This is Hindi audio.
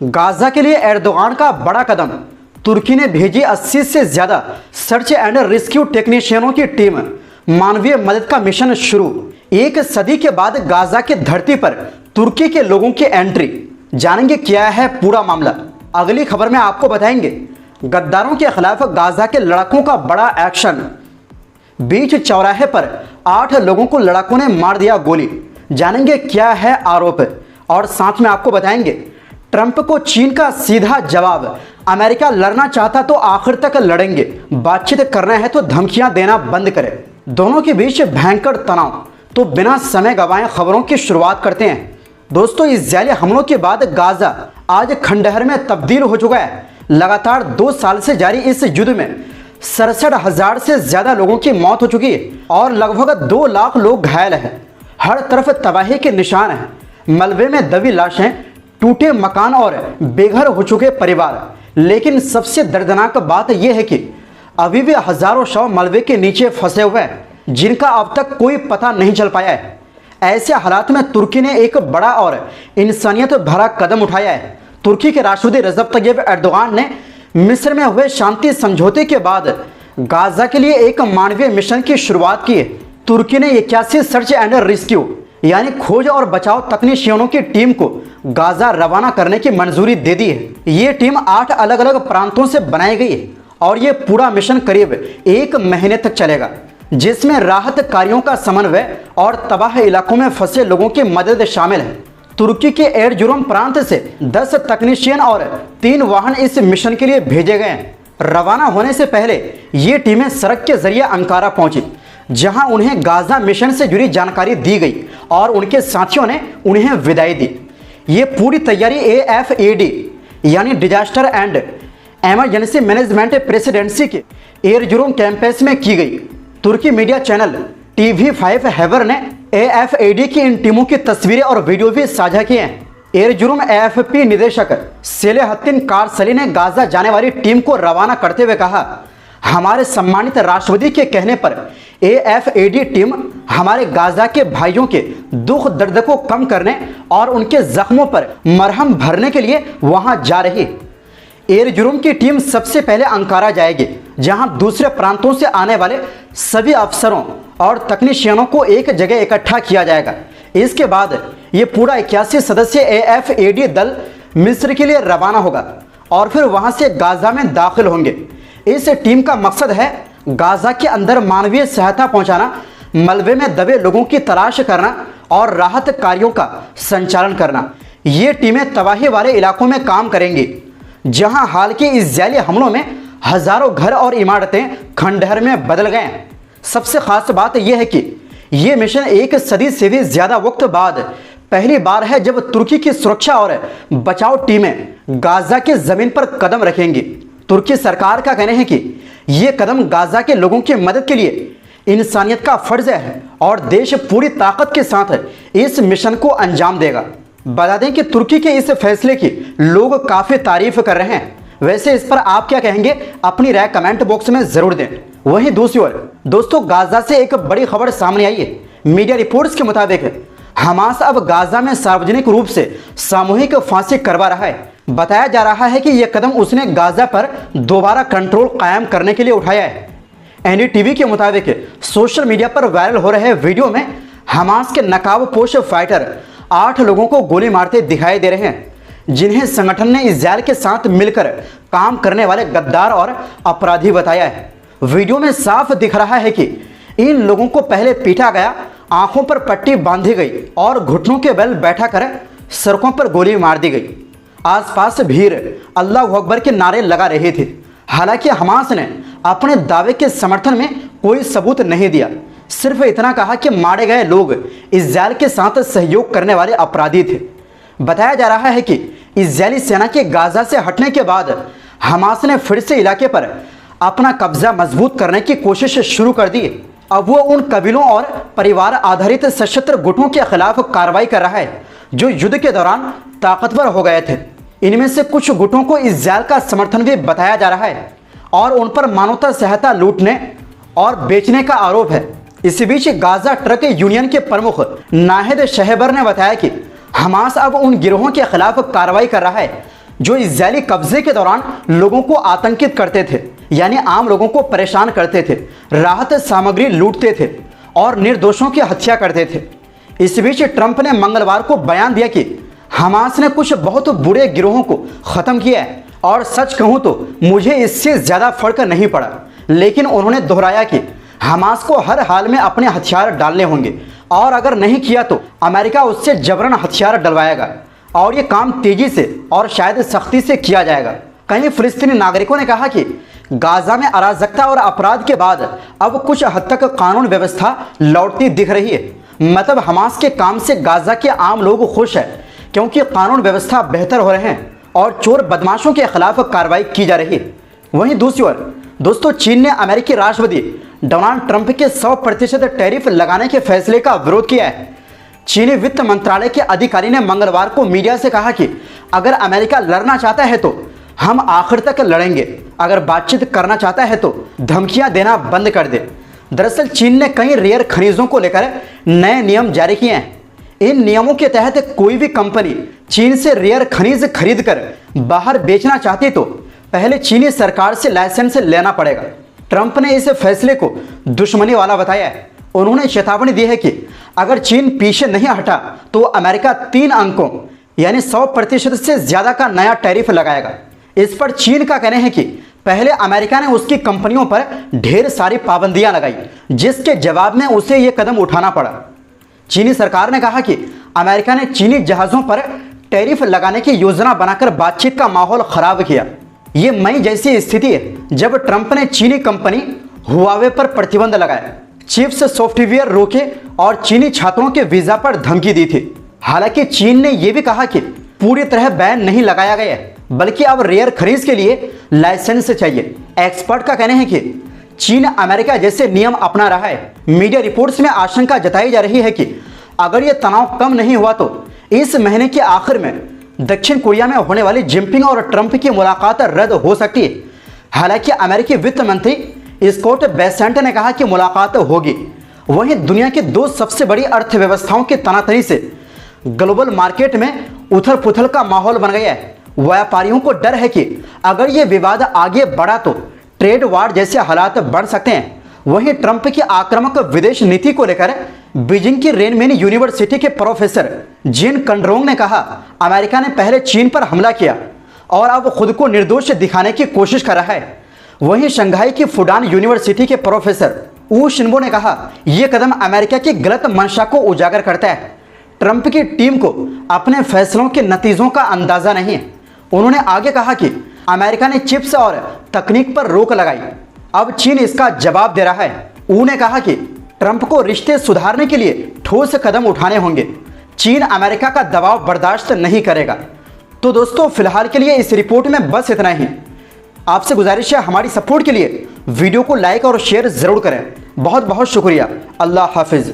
गाजा के लिए एर्दोगान का बड़ा कदम। तुर्की ने भेजी 80 से ज्यादा सर्च एंड रेस्क्यू टेक्नीशियनों की टीम। मानवीय मदद का मिशन शुरू। एक सदी के बाद गाजा की धरती पर तुर्की के लोगों की एंट्री। जानेंगे क्या है पूरा मामला। अगली खबर में आपको बताएंगे गद्दारों के खिलाफ गाजा के लड़ाकों का बड़ा एक्शन। बीच चौराहे पर 8 लोगों को लड़ाकों ने मार दिया गोली। जानेंगे क्या है आरोप। और साथ में आपको बताएंगे ट्रंप को चीन का सीधा जवाब। अमेरिका लड़ना चाहता तो आखिर तक लड़ेंगे, बातचीत करना है तो धमकियां देना बंद करें। दोनों के बीच भयंकर तनाव। तो बिना समय गंवाए खबरों की शुरुआत करते हैं। दोस्तों, इजरायली हमलों के बाद गाजा आज खंडहर में तब्दील हो चुका है। लगातार 2 साल से जारी इस युद्ध में 67,000 से ज्यादा लोगों की मौत हो चुकी है और लगभग 2 लाख लोग घायल हैं। हर तरफ तबाही के निशान हैं। मलबे में दबी लाशें, टूटे मकान और बेघर हो चुके परिवार। लेकिन सबसे दर्दनाक बात यह है कि अभी भी हजारों शव मलबे के नीचे फंसे हुए हैं, जिनका अब तक कोई पता नहीं चल पाया है। ऐसे हालात में तुर्की ने एक बड़ा और इंसानियत भरा कदम उठाया है। तुर्की के राष्ट्रपति रजब तैयब एर्दोगान ने मिस्र में हुए शांति समझौते के बाद गाजा के लिए एक मानवीय मिशन की शुरुआत की है। तुर्की ने 81 सर्च एंड रेस्क्यू यानी खोज और बचाव तकनीशियनों की टीम को गाजा रवाना करने की मंजूरी दे दी है। ये टीम 8 अलग अलग प्रांतों से बनाई गई है और ये पूरा मिशन करीब 1 महीने तक चलेगा, जिसमें राहत कार्यों का समन्वय और तबाह इलाकों में फंसे लोगों की मदद शामिल है। तुर्की के एरजुरम प्रांत से 10 तकनीशियन और 3 वाहन इस मिशन के लिए भेजे गए हैं। रवाना होने से पहले ये टीमें सड़क के जरिए अंकारा पहुंची, जहां उन्हें गाजा मिशन से जुड़ी जानकारी दी गई और उनके साथियों ने उन्हें विदाई दी। ये पूरी तैयारी AFAD यानी disaster and emergency management presidency के एरजुरम कैंपस में की गई। तुर्की मीडिया चैनल TV5 हैबर ने AFAD की इन टीमों की तस्वीरें और वीडियो भी साझा किए हैं। एरजुरम AFP निदेशक सेलेहत्तीन कारसली ने गाजा जाने वाली टीम को रवाना करते हुए कहा, हमारे सम्मानित राष्ट्रपति के कहने पर AFAD टीम हमारे गाजा के भाइयों के दुख दर्द को कम करने और उनके जख्मों पर मरहम भरने के लिए वहां जा रही है। एरजुरम की टीम सबसे पहले अंकारा जाएगी, जहां दूसरे प्रांतों से आने वाले सभी अफसरों और तकनीशियनों को एक जगह इकट्ठा किया जाएगा। इसके बाद ये पूरा 81 सदस्यीय AFAD दल मिस्र के लिए रवाना होगा और फिर वहां से गाजा में दाखिल होंगे। इस टीम का मकसद है गाजा के अंदर मानवीय सहायता पहुंचाना, मलबे में दबे लोगों की तलाश करना और राहत कार्यों का संचालन करना। ये टीमें तबाही वाले इलाकों में काम करेंगी, जहां हाल के इजरायली हमलों में हजारों घर और इमारतें खंडहर में बदल गए हैं। सबसे खास बात यह है कि यह मिशन 1 सदी से भी ज्यादा वक्त बाद पहली बार है जब तुर्की की सुरक्षा और बचाव टीमें गाजा की जमीन पर कदम रखेंगी। तुर्की सरकार का कहना है कि यह कदम गाजा के लोगों की मदद के लिए इंसानियत का फर्ज है और देश पूरी ताकत के साथ इस मिशन को अंजाम देगा। बता दें कि तुर्की के इस फैसले की लोग काफी तारीफ कर रहे हैं। वैसे इस पर आप क्या कहेंगे, अपनी राय कमेंट बॉक्स में जरूर दें। वहीं दूसरी ओर दोस्तों, गाजा से एक बड़ी खबर सामने आई है। मीडिया रिपोर्ट्स के मुताबिक हमास अब गाजा में सार्वजनिक रूप से सामूहिक फांसी करवा रहा है। बताया जा रहा है कि यह कदम उसने गाजा पर दोबारा कंट्रोल कायम करने के लिए उठाया है। NDTV के मुताबिक सोशल मीडिया पर वायरल हो रहे वीडियो में हमास के नकाबपोश फाइटर 8 लोगों को गोली मारते दिखाई दे रहे हैं, जिन्हें संगठन ने इजरायल के साथ मिलकर काम करने वाले गद्दार और अपराधी बताया है। वीडियो में साफ दिख रहा है कि इन लोगों को पहले पीटा गया, आंखों पर पट्टी बांधी गई और घुटनों के बल बैठा कर सड़कों पर गोली मार दी गई। आसपास भीड़ अल्लाह अकबर के नारे लगा रहे थे। हालांकि हमास ने अपने दावे के समर्थन में कोई सबूत नहीं दिया, सिर्फ इतना कहा कि मारे गए लोग इजरायल के साथ सहयोग करने वाले अपराधी थे। बताया जा रहा है कि इजरायली सेना के गाजा से हटने के बाद हमास ने फिर से इलाके पर अपना कब्जा मजबूत करने की कोशिश शुरू कर दी। अब वो उन कबीलों और परिवार आधारित सशस्त्र गुटों के खिलाफ कार्रवाई कर रहा है जो युद्ध के दौरान ताकतवर हो गए थे। इनमें से कुछ गुटों को इजरायल का समर्थन भी बताया जा रहा है और उन पर मानवता सहायता लूटने और बेचने का आरोप है। इसी बीच गाजा ट्रक यूनियन के प्रमुख नाहिद शहबर ने बताया कि हमास अब उन गिरोहों के खिलाफ कार्रवाई कर रहा है जो इजरायली कब्जे के दौरान लोगों को आतंकित करते थे, यानी आम लोगों को परेशान करते थे, राहत सामग्री लूटते थे और निर्दोषों की हत्या करते थे। इस बीच ट्रंप ने मंगलवार को बयान दिया कि हमास ने कुछ बहुत बुरे गिरोहों को ख़त्म किया है और सच कहूँ तो मुझे इससे ज़्यादा फर्क नहीं पड़ा। लेकिन उन्होंने दोहराया कि हमास को हर हाल में अपने हथियार डालने होंगे और अगर नहीं किया तो अमेरिका उससे जबरन हथियार डलवाएगा और ये काम तेजी से और शायद सख्ती से किया जाएगा। कई फिलिस्तीनी नागरिकों ने कहा कि गाजा में अराजकता और अपराध के बाद अब कुछ हद तक कानून व्यवस्था लौटती दिख रही है। मतलब हमास के काम से गाजा के आम लोग खुश हैं क्योंकि कानून व्यवस्था बेहतर हो रहे हैं और चोर बदमाशों के खिलाफ कार्रवाई की जा रही है। वहीं दूसरी ओर दोस्तों, चीन ने अमेरिकी राष्ट्रपति डोनाल्ड ट्रंप के 100% टैरिफ लगाने के फैसले का विरोध किया है। चीनी वित्त मंत्रालय के अधिकारी ने मंगलवार को मीडिया से कहा कि अगर अमेरिका लड़ना चाहता है तो हम आखिर तक लड़ेंगे, अगर बातचीत करना चाहता है तो धमकियां देना बंद कर दे। दरअसल चीन ने कई रेयर खनिजों को लेकर नए नियम जारी किए हैं। इन नियमों के तहत कोई भी कंपनी चीन से रेयर खनिज खरीद कर बाहर बेचना चाहती तो पहले चीनी सरकार से लाइसेंस लेना पड़ेगा। ट्रंप ने इस फैसले को दुश्मनी वाला बताया है। उन्होंने चेतावनी दी है कि अगर चीन पीछे नहीं हटा तो अमेरिका 3 अंकों यानी 100% से ज़्यादा का नया टैरिफ लगाएगा। इस पर चीन का कहना है कि पहले अमेरिका ने उसकी कंपनियों पर ढेर सारी पाबंदियां लगाई, जिसके जवाब में उसे ये कदम उठाना पड़ा। चीनी सरकार ने कहा कि अमेरिका ने चीनी जहाज़ों पर टैरिफ लगाने की योजना बनाकर बातचीत का माहौल खराब किया। ये मई जैसी स्थिति है जब ट्रंप ने चीनी कंपनी हुआवे पर प्रतिबंध लगाया, चिप्स सॉफ्टवेयर रोके और चीनी छात्रों के वीज़ा पर धमकी दी थी। हालांकि चीन ने यह भी कहा कि पूरी तरह बैन नहीं लगाया गया है, बल्कि अब रेयर खरीद के लिए लाइसेंस चाहिए। एक्सपर्ट का कहना है कि चीन अमेरिका जैसे नियम अपना रहा है। मीडिया रिपोर्ट्स में आशंका जताई जा रही है कि अगर ये तनाव कम नहीं हुआ तो इस महीने के आखिर में दक्षिण कोरिया में होने वाली जिनपिंग और ट्रंप की मुलाकात रद्द हो सकती है। हालांकि अमेरिकी वित्त मंत्री स्कॉट बेसेंट ने कहा कि मुलाकात होगी। वहीं दुनिया की 2 सबसे बड़ी अर्थव्यवस्थाओं के तनातनी से ग्लोबल मार्केट में उथल पुथल का माहौल बन गया है। व्यापारियों को डर है कि अगर ये विवाद आगे बढ़ा तो ट्रेड वार जैसे हालात बढ़ सकते हैं। वहीं ट्रंप की आक्रामक विदेश नीति को लेकर बीजिंग की रेनमेन यूनिवर्सिटी के प्रोफेसर जिन कंड्रोंग ने कहा, अमेरिका ने पहले चीन पर हमला किया और अब खुद को निर्दोष दिखाने की कोशिश कर रहा है। वहीं शंघाई की फुडान यूनिवर्सिटी के प्रोफेसर ऊ शिन्बो ने कहा, यह कदम अमेरिका की गलत मंशा को उजागर करता है। ट्रंप की टीम को अपने फैसलों के नतीजों का अंदाजा नहीं है। उन्होंने आगे कहा कि अमेरिका ने चिप्स और तकनीक पर रोक लगाई, अब चीन इसका जवाब दे रहा है। ऊ ने कहा कि ट्रंप को रिश्ते सुधारने के लिए ठोस कदम उठाने होंगे। चीन अमेरिका का दबाव बर्दाश्त नहीं करेगा। तो दोस्तों, फिलहाल के लिए इस रिपोर्ट में बस इतना ही। आपसे गुजारिश है, हमारी सपोर्ट के लिए वीडियो को लाइक और शेयर ज़रूर करें। बहुत बहुत शुक्रिया। अल्लाह हाफिज़।